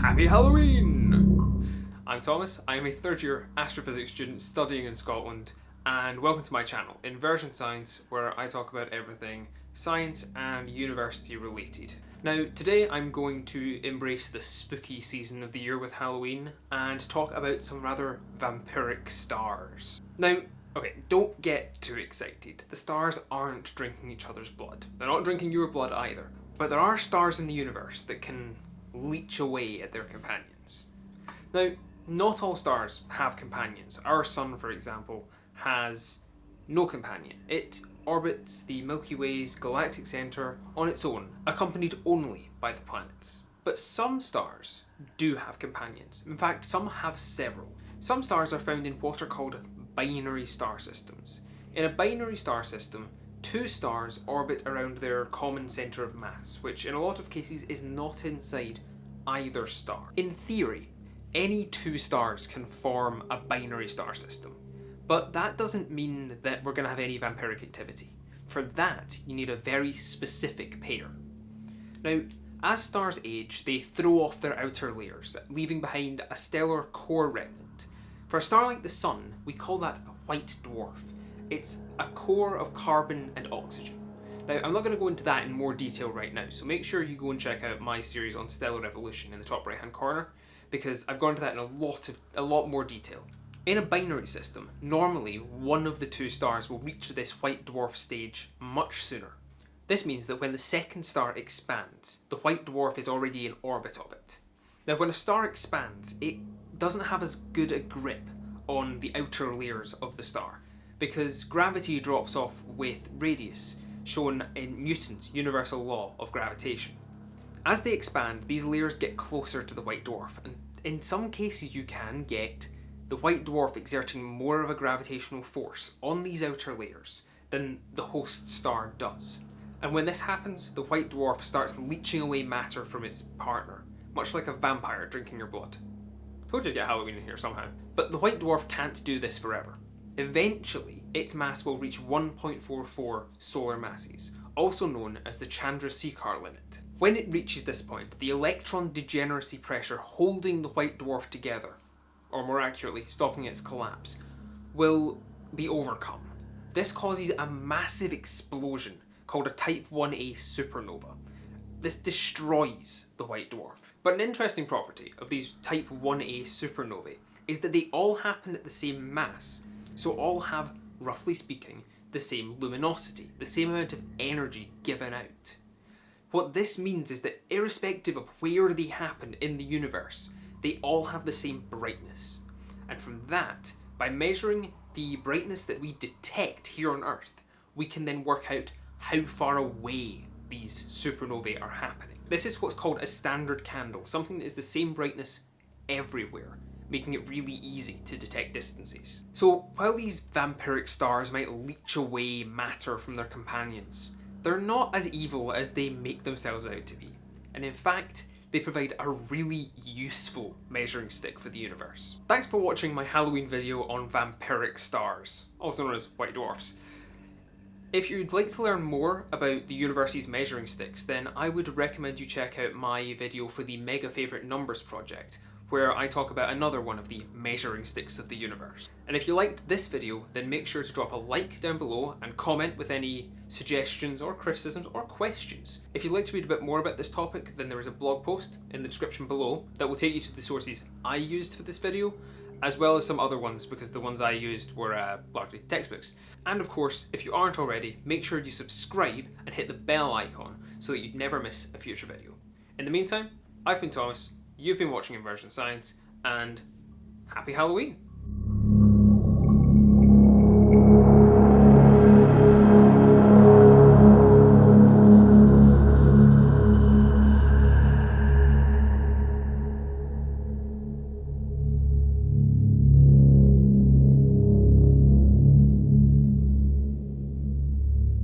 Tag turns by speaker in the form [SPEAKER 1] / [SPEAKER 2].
[SPEAKER 1] Happy Halloween! I'm Thomas, I am a third year astrophysics student studying in Scotland, and welcome to my channel, Inversion Science, where I talk about everything science and university related. Now, today I'm going to embrace the spooky season of the year with Halloween and talk about some rather vampiric stars. Now, okay, don't get too excited. The stars aren't drinking each other's blood. They're not drinking your blood either. But there are stars in the universe that can leech away at their companions. Now, not all stars have companions. Our sun, for example, has no companion. It orbits the Milky Way's galactic centre on its own, accompanied only by the planets. But some stars do have companions. In fact, some have several. Some stars are found in what are called binary star systems. In a binary star system, two stars orbit around their common centre of mass, which in a lot of cases is not inside either star. In theory, any two stars can form a binary star system, but that doesn't mean that we're going to have any vampiric activity. For that, you need a very specific pair. Now, as stars age, they throw off their outer layers, leaving behind a stellar core remnant. For a star like the Sun, we call that a white dwarf. It's a core of carbon and oxygen. Now, I'm not going to go into that in more detail right now, so make sure you go and check out my series on stellar evolution in the top right hand corner, because I've gone into that in a lot more detail. In a binary system, normally one of the two stars will reach this white dwarf stage much sooner. This means that when the second star expands, the white dwarf is already in orbit of it. Now, when a star expands, it doesn't have as good a grip on the outer layers of the star, because gravity drops off with radius, shown in Newton's universal law of gravitation. As they expand, these layers get closer to the white dwarf, and in some cases you can get the white dwarf exerting more of a gravitational force on these outer layers than the host star does. And when this happens, the white dwarf starts leeching away matter from its partner, much like a vampire drinking your blood. Told you to get Halloween in here somehow. But the white dwarf can't do this forever. Eventually, its mass will reach 1.44 solar masses, also known as the Chandrasekhar limit. When it reaches this point, the electron degeneracy pressure holding the white dwarf together, or more accurately, stopping its collapse, will be overcome. This causes a massive explosion called a Type 1a supernova. This destroys the white dwarf. But an interesting property of these Type 1a supernovae is that they all happen at the same mass, so all have, roughly speaking, the same luminosity, the same amount of energy given out. What this means is that irrespective of where they happen in the universe, they all have the same brightness. And from that, by measuring the brightness that we detect here on Earth, we can then work out how far away these supernovae are happening. This is what's called a standard candle, something that is the same brightness everywhere, making it really easy to detect distances. So while these vampiric stars might leech away matter from their companions, they're not as evil as they make themselves out to be. And in fact, they provide a really useful measuring stick for the universe. Thanks for watching my Halloween video on vampiric stars, also known as white dwarfs. If you'd like to learn more about the university's measuring sticks, then I would recommend you check out my video for the Mega Favourite Numbers project, where I talk about another one of the measuring sticks of the universe. And if you liked this video, then make sure to drop a like down below and comment with any suggestions or criticisms or questions. If you'd like to read a bit more about this topic, then there is a blog post in the description below that will take you to the sources I used for this video, as well as some other ones, because the ones I used were largely textbooks. And of course, if you aren't already, make sure you subscribe and hit the bell icon so that you'd never miss a future video. In the meantime, I've been Thomas, you've been watching Inversion Science, and happy Halloween!